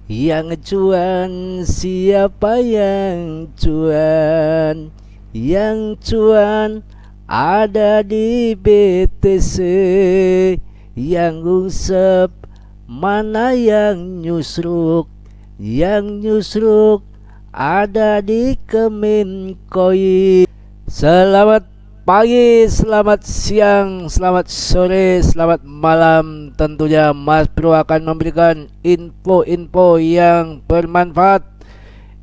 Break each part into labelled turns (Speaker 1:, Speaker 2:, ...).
Speaker 1: Yang cuan, siapa yang cuan? Yang cuan ada di BTC. Yang ngusep mana yang nyusruk? Yang nyusruk ada di Kemenkoin. Selamat pagi, selamat siang, selamat sore, selamat malam. Tentunya Mas Bro akan memberikan info-info yang bermanfaat,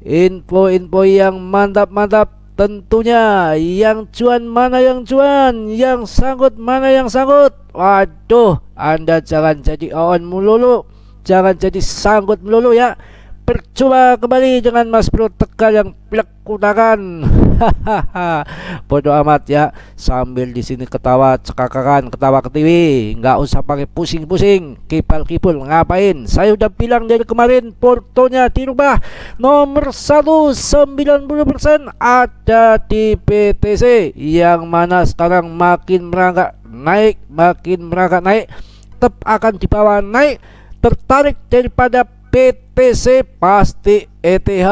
Speaker 1: info-info yang mantap-mantap. Tentunya yang cuan mana yang cuan, yang sangkut mana yang sangkut. Waduh, Anda jangan jadi on melulu, jangan jadi sangkut melulu ya. Percuma kembali dengan Mas Bro Tegal yang plek kutakan. Hahaha, bodoh amat ya. Sambil di sini ketawa cekakakan, ketawa ketiwi, nggak usah pakai pusing-pusing, kipal-kipul ngapain. Saya udah bilang dari kemarin, portonya dirubah. Nomor 1 90% ada di BTC, yang mana sekarang makin merangkak naik, makin merangkak naik, tetap akan dibawa naik. Tertarik daripada BTC pasti ETH,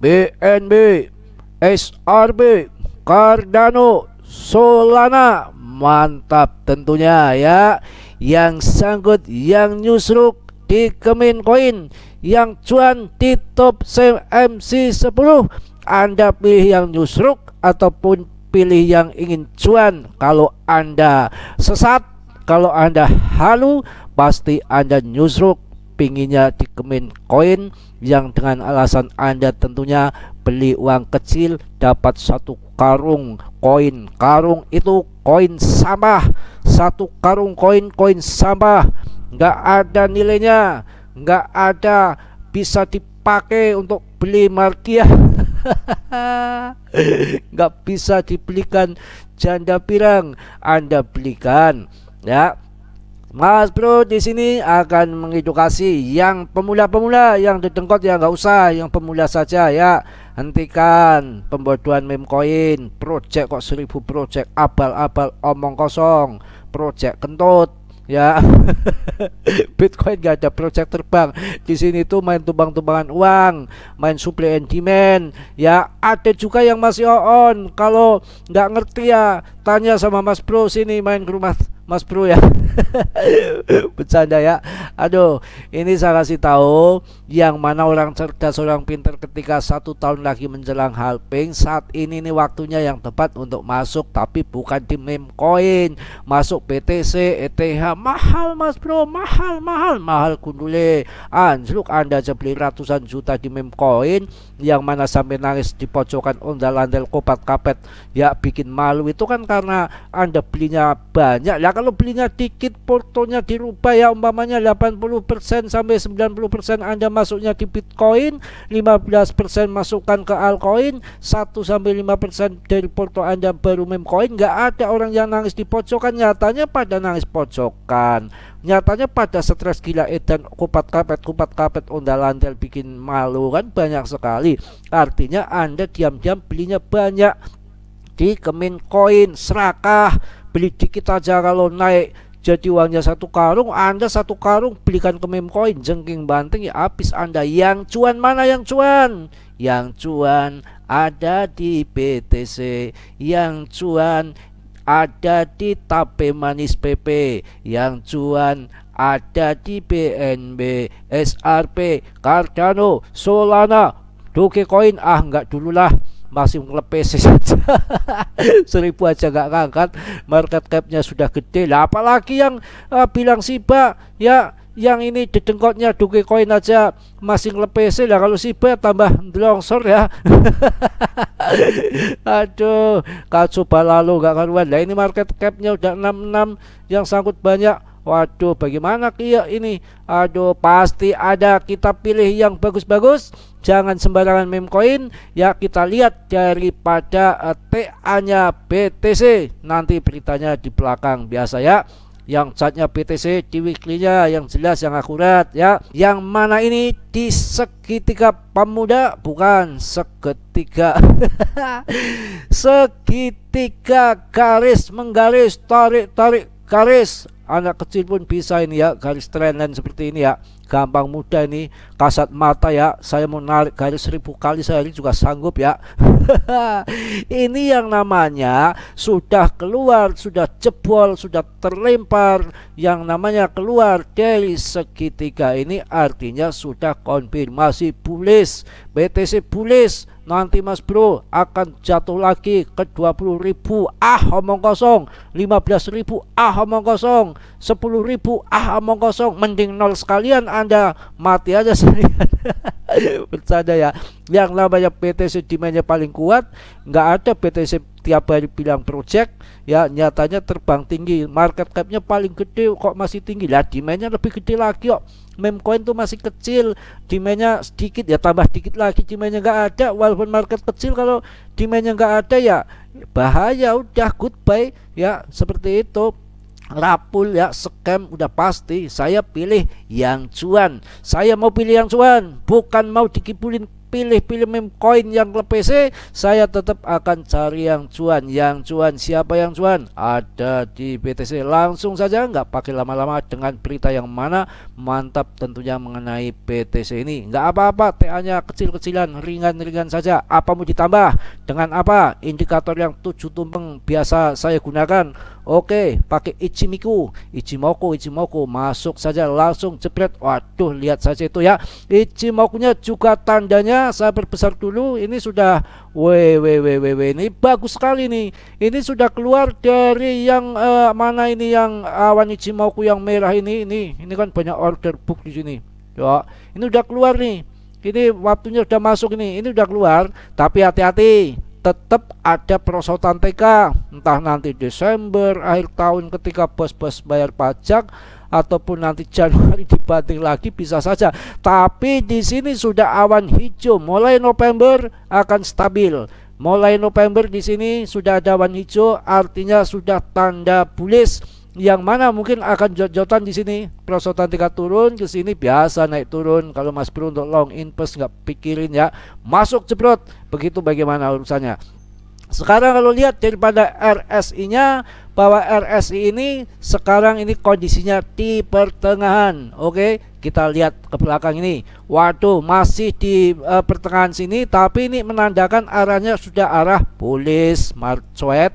Speaker 1: BNB, SRB, Cardano, Solana. Mantap tentunya ya. Yang sangkut, yang nyusruk di Kemenkoin, yang cuan di top MC10. Anda pilih yang nyusruk ataupun pilih yang ingin cuan. Kalau Anda sesat, kalau Anda halu, pasti Anda nyusruk pinginnya di Kemenkoin, yang dengan alasan Anda tentunya beli uang kecil dapat satu karung koin. Karung itu koin sampah, satu karung koin sampah, nggak ada nilainya, nggak ada bisa dipakai untuk beli markiah. Nggak bisa dibelikan janda pirang. Anda belikan ya. Mas Bro di sini akan mengedukasi yang pemula-pemula, yang dedengkot ya nggak usah, yang pemula saja ya. Hentikan pembodohan meme koin, project kok 1000 project, abal-abal omong kosong, project kentut ya. Bitcoin gak ada project terbang. Di sini tuh main tumbang-tumbangan uang, main supply and demand ya. Ada juga yang masih on. Kalau nggak ngerti ya tanya sama Mas Bro, sini main ke rumah Mas Bro ya. Bercanda ya. Aduh, ini saya kasih tahu yang mana orang cerdas, orang pintar ketika 1 tahun lagi menjelang halving. Saat ini nih waktunya yang tepat untuk masuk, tapi bukan di meme coin. Masuk BTC, ETH mahal Mas Bro, mahal gundule. Anjluk Anda aja beli ratusan juta di meme coin, yang mana sampai nangis di pojokan ondal-andal kopat kapet ya, bikin malu. Itu kan karena Anda belinya banyak ya. Kalau belinya dikit, portonya dirubah ya, umpamanya 80% sampai 90% Anda masuknya di Bitcoin, 15% masukkan ke altcoin, 1 sampai 5% dari porto Anda baru meme coin. Nggak ada orang yang nangis di pojokan. Nyatanya pada nangis pojokan, nyatanya pada stres gila edan kupat kapet ondal-andal bikin malu kan banyak sekali. Artinya Anda diam-diam belinya banyak di Kemenkoin. Serakah, beli dikit aja, kalau naik jadi uangnya 1 karung, Anda 1 karung belikan ke Memcoin, jengking banting ya habis Anda. Yang cuan mana yang cuan? Yang cuan ada di BTC, yang cuan ada di Tape Manis PP, yang cuan ada di BNB, SRP, Cardano, Solana, Dogecoin. Ah enggak dulu lah, masih ngelepes saja. 1000 aja nggak ngangkat, market capnya sudah gede lah. Apalagi yang bilang Shiba ya, yang ini dedengkotnya Dogecoin aja masih ngelepes lah. Kalau Shiba tambah longsor ya. Aduh, kacau balalo gak karuan lah. Ini market capnya udah 66, yang sangkut banyak. Waduh, bagaimana kia ini? Aduh, pasti ada. Kita pilih yang bagus-bagus, jangan sembarangan meme coin ya. Kita lihat daripada TA-nya BTC, nanti beritanya di belakang biasa ya. Yang chartnya BTC di weekly-nya yang jelas, yang akurat ya. Yang mana ini di segitiga pemuda, bukan segitiga. Segitiga garis menggaris, tarik garis. Anak kecil pun bisa ini ya, garis trendline seperti ini ya. gampang mudah ini, kasat mata ya, saya mau narik garis 1000 kali sehari juga sanggup ya. Ini yang namanya sudah keluar, sudah jebol, sudah terlempar, yang namanya keluar dari segitiga ini artinya sudah konfirmasi bullish. BTC bullish, nanti Mas Bro akan jatuh lagi ke 20.000, omong kosong. 15.000, omong kosong. 10.000, omong kosong. Mending nol sekalian, Anda mati aja sekalian. Bercanda ya. Yang namanya BTC demandnya paling kuat, nggak ada BTC tiap hari bilang project ya, nyatanya terbang tinggi, market capnya paling gede kok masih tinggi lah, demandnya lebih gede lagi kok. Meme coin tuh masih kecil, demandnya sedikit ya, tambah dikit lagi demandnya nggak ada. Walaupun market kecil, kalau demandnya nggak ada ya bahaya, udah goodbye ya, seperti itu. Rapul ya, scam udah pasti. Saya pilih yang cuan, saya mau pilih yang cuan, bukan mau dikibulin pilih-pilih meme coin yang ke PC. Saya tetap akan cari yang cuan. Yang cuan, siapa yang cuan? Ada di BTC. Langsung saja, nggak pakai lama-lama, dengan berita yang mana mantap tentunya mengenai BTC ini. Nggak apa-apa, TA-nya kecil-kecilan, ringan-ringan saja. Apa mau ditambah? Dengan apa? Indikator yang 7 tumpeng biasa saya gunakan. Oke, pakai Ichimoku, masuk saja, langsung jepret. Waduh, lihat saja itu ya, Ichimokunya juga tandanya saya perbesar dulu. Ini sudah ini bagus sekali nih. Ini sudah keluar dari yang mana ini, yang awan Ichimoku yang merah ini. Ini kan banyak order book di sini. Ya, ini udah keluar nih. Ini waktunya udah masuk ini udah keluar. Tapi hati-hati, tetap ada perosotan TK, entah nanti Desember akhir tahun ketika bos-bos bayar pajak, ataupun nanti Januari dibanting lagi, bisa saja. Tapi di sini sudah awan hijau, mulai November akan stabil. Mulai November di sini sudah ada awan hijau, artinya sudah tanda bullish, yang mana mungkin akan jot-jotan di sini. Perosotan TK turun ke sini biasa naik turun. Kalau Mas Bro untuk long invest nggak pikirin ya, masuk jebrot, begitu bagaimana urusannya. Sekarang kalau lihat daripada RSI-nya, bahwa RSI ini sekarang ini kondisinya di pertengahan. Oke, kita lihat ke belakang ini. Waduh, masih di pertengahan sini, tapi ini menandakan arahnya sudah arah bullish, market.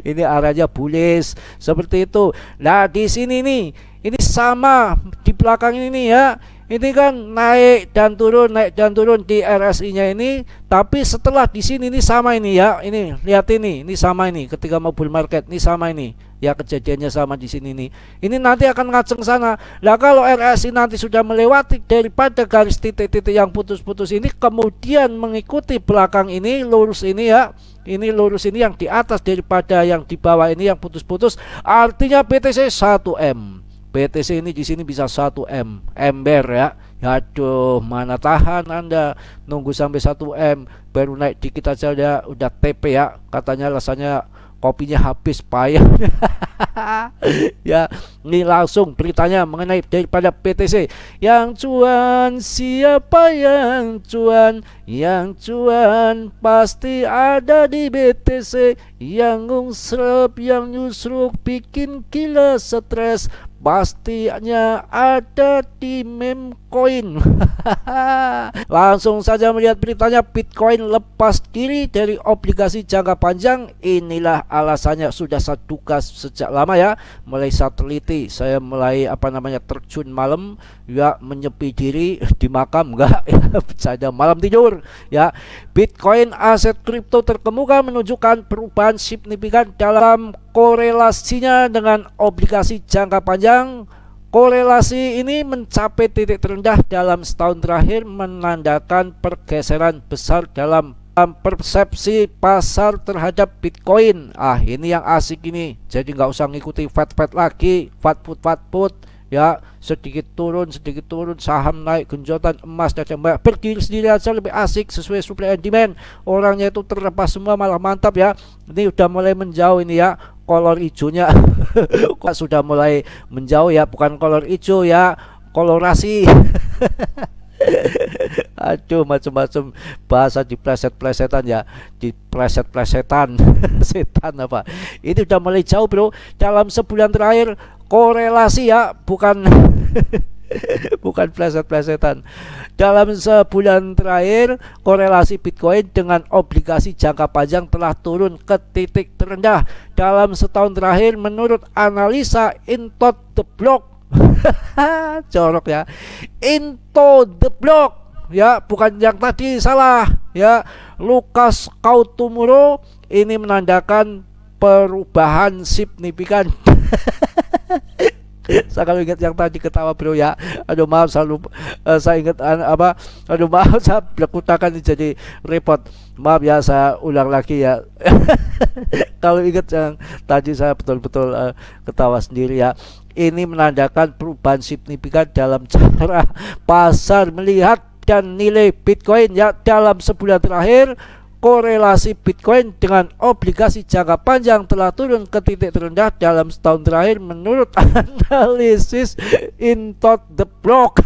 Speaker 1: Ini arahnya bullish seperti itu. Nah, di sini nih, ini sama di belakang ini ya. Ini kan naik dan turun di RSI-nya ini, tapi setelah di sini ini sama ini ya. Ini lihat ini sama ini ketika mau bull market, ini sama ini. Ya, kejadiannya sama di sini nih. Ini nanti akan ngaceng sana. Nah, kalau RSI nanti sudah melewati daripada garis titik-titik yang putus-putus ini, kemudian mengikuti belakang ini, lurus ini ya. Ini lurus ini yang di atas daripada yang di bawah ini yang putus-putus, artinya BTC 1M. BTC ini di sini bisa 1M, ember ya. Aduh, mana tahan Anda nunggu sampai 1M, baru naik dikit aja udah TP ya. Katanya rasanya kopinya habis, payah. Ya, ini langsung beritanya mengenai daripada BTC. Yang cuan, siapa yang cuan? Yang cuan pasti ada di BTC. Yang ngungsrep, yang nyusruk, bikin gila stres, pastinya ada di meme coin. Langsung saja melihat beritanya, Bitcoin lepas diri dari obligasi jangka panjang. Inilah alasannya, sudah saya duga sejak lama ya. Mulai saya teliti, saya mulai terjun malam ya, menyepi diri di makam, enggak ya, bercanda, malam tidur ya. Bitcoin, aset kripto terkemuka, menunjukkan perubahan signifikan dalam korelasinya dengan obligasi jangka panjang. Korelasi ini mencapai titik terendah dalam setahun terakhir, menandakan pergeseran besar dalam persepsi pasar terhadap Bitcoin. Ini yang asik ini. Jadi nggak usah ngikuti fat lagi, fat put ya, sedikit turun, saham naik, genjotan, emas dan berdiri sendiri aja lebih asik, sesuai supply and demand. Orangnya itu terlepas semua, malah mantap ya. Ini udah mulai menjauh ini ya, kolor hijaunya. Sudah mulai menjauh ya, bukan kolor hijau ya, kolorasi. Aduh, macam-macam bahasa dipleset-plesetan ya, dipleset-plesetan. Setan apa ini, udah mulai jauh bro. Dalam sebulan terakhir korelasi ya, bukan Bukan pleset-plesetan. Dalam sebulan terakhir, korelasi Bitcoin dengan obligasi jangka panjang telah turun ke titik terendah. Dalam setahun terakhir, menurut analisa Into the Block, corok ya, Into the Block, ya bukan yang tadi, salah ya, Lucas Kautumuro, ini menandakan perubahan signifikan. Saya kalau ingat yang tadi ketawa bro ya, aduh maaf, saya ingat aduh maaf, saya berkutakan jadi repot, maaf ya, saya ulang lagi ya. Kalau ingat yang tadi saya betul-betul ketawa sendiri ya. Ini menandakan perubahan signifikan dalam cara pasar melihat dan nilai Bitcoin ya. Dalam sebulan terakhir, korelasi Bitcoin dengan obligasi jangka panjang telah turun ke titik terendah dalam setahun terakhir menurut analisis Into the Block.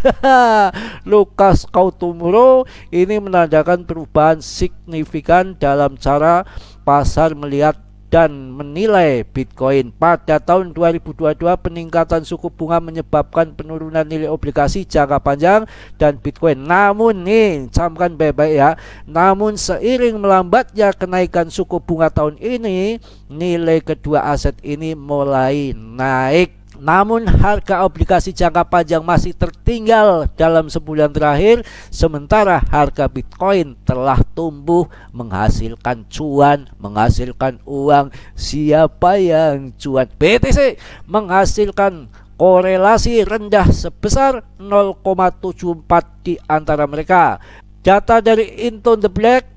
Speaker 1: Lucas Kautumuro, ini menandakan perubahan signifikan dalam cara pasar melihat dan menilai Bitcoin. Pada tahun 2022, peningkatan suku bunga menyebabkan penurunan nilai obligasi jangka panjang dan Bitcoin. Namun nih, camkan baik-baik ya, namun seiring melambatnya kenaikan suku bunga tahun ini, nilai kedua aset ini mulai naik. Namun harga obligasi jangka panjang masih tertinggal dalam sebulan terakhir, sementara harga Bitcoin telah tumbuh, menghasilkan cuan, menghasilkan uang. Siapa yang cuan? BTC menghasilkan korelasi rendah sebesar 0,74 di antara mereka. Data dari Into the Black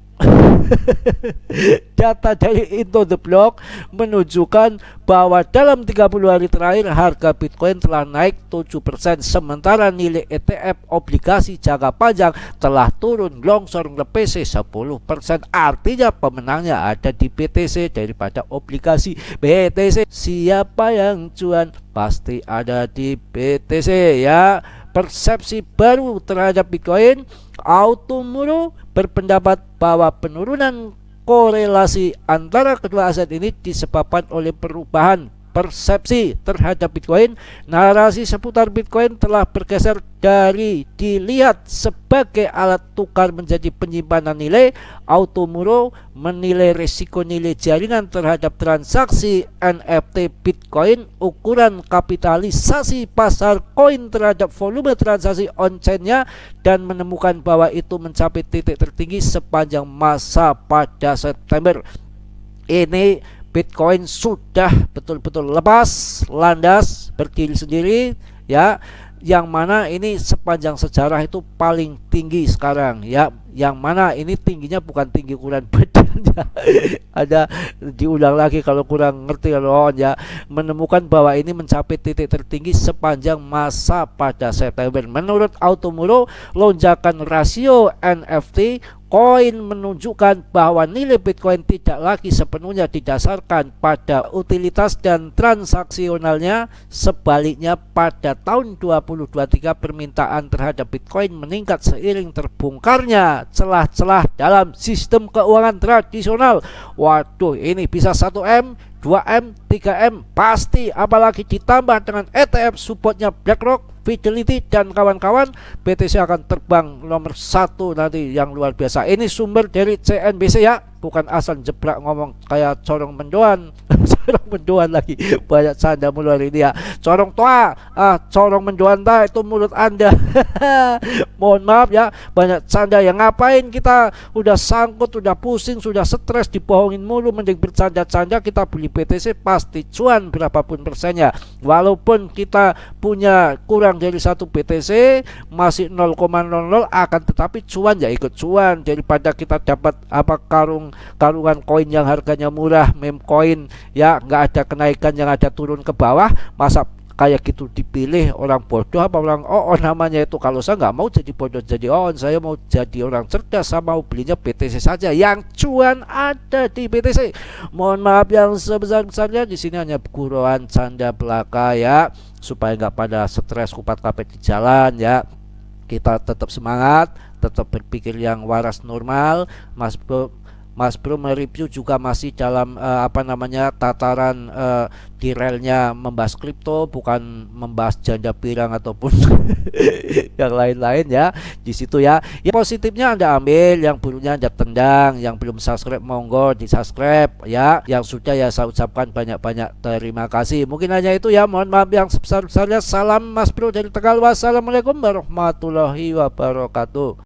Speaker 1: data dari Into the Block menunjukkan bahwa dalam 30 hari terakhir harga Bitcoin telah naik 7%, sementara nilai ETF obligasi jangka panjang telah turun longsor nge-PC 10%. Artinya pemenangnya ada di BTC daripada obligasi BTC. Siapa yang cuan? Pasti ada di BTC ya. Persepsi baru terhadap Bitcoin, Kautumuro berpendapat bahwa penurunan korelasi antara kedua aset ini disebabkan oleh perubahan persepsi terhadap Bitcoin. Narasi seputar Bitcoin telah bergeser dari dilihat sebagai alat tukar menjadi penyimpanan nilai. Kautumuro menilai risiko nilai jaringan terhadap transaksi NFT Bitcoin, ukuran kapitalisasi pasar koin terhadap volume transaksi on-chain-nya, dan menemukan bahwa itu mencapai titik tertinggi sepanjang masa pada September. Ini Bitcoin sudah betul-betul lepas landas, berdiri sendiri ya, yang mana ini sepanjang sejarah itu paling tinggi sekarang ya, yang mana ini tingginya bukan tinggi ukuran badannya. Ada diulang lagi kalau kurang ngerti kalau ya, menemukan bahwa ini mencapai titik tertinggi sepanjang masa pada September. Menurut Kautumuro, lonjakan rasio NFT koin menunjukkan bahwa nilai Bitcoin tidak lagi sepenuhnya didasarkan pada utilitas dan transaksionalnya. Sebaliknya, pada tahun 2023 permintaan terhadap Bitcoin meningkat seiring terbongkarnya celah-celah dalam sistem keuangan tradisional. Waduh, ini bisa 1M, 2M, 3M pasti, apalagi ditambah dengan ETF supportnya BlackRock, Fidelity dan kawan-kawan, BTC akan terbang nomor 1 nanti yang luar biasa. Ini sumber dari CNBC ya, bukan asal jeblak ngomong kayak corong mendoan. Corong mendoan lagi, banyak canda mulu hari ini ya. Corong toa, corong mendoan dah itu mulut Anda. Mohon maaf ya, banyak canda. Yang ngapain kita udah sangkut, udah pusing, sudah stres, dibohongin mulu, mending bercanda-canda kita beli BTC pasti cuan berapapun persennya. Walaupun kita punya kurang dari 1 BTC, masih 0,00, akan tetapi cuan ya ikut cuan, daripada kita dapat karungan koin yang harganya murah, meme coin ya, nggak ada kenaikan, yang ada turun ke bawah. Masa kayak gitu dipilih orang bodoh apa orang on namanya itu? Kalau saya nggak mau jadi bodoh jadi on, saya mau jadi orang cerdas, saya mau belinya BTC saja, yang cuan ada di BTC. Mohon maaf yang sebesar-besarnya, di sini hanya guruan canda belaka ya, supaya nggak pada stres kupat kapet di jalan ya. Kita tetap semangat, tetap berpikir yang waras normal, Mas Bro. Mas Bro mereview juga masih dalam tataran di relnya membahas kripto, bukan membahas janda pirang ataupun yang lain-lain ya. Di situ ya. Ya positifnya Anda ambil, yang buruknya Anda tendang. Yang belum subscribe monggo di-subscribe ya. Yang sudah ya saya ucapkan banyak-banyak terima kasih. Mungkin hanya itu ya. Mohon maaf yang sebesar-besarnya. Salam Mas Bro dari Tegal. Wassalamualaikum warahmatullahi wabarakatuh.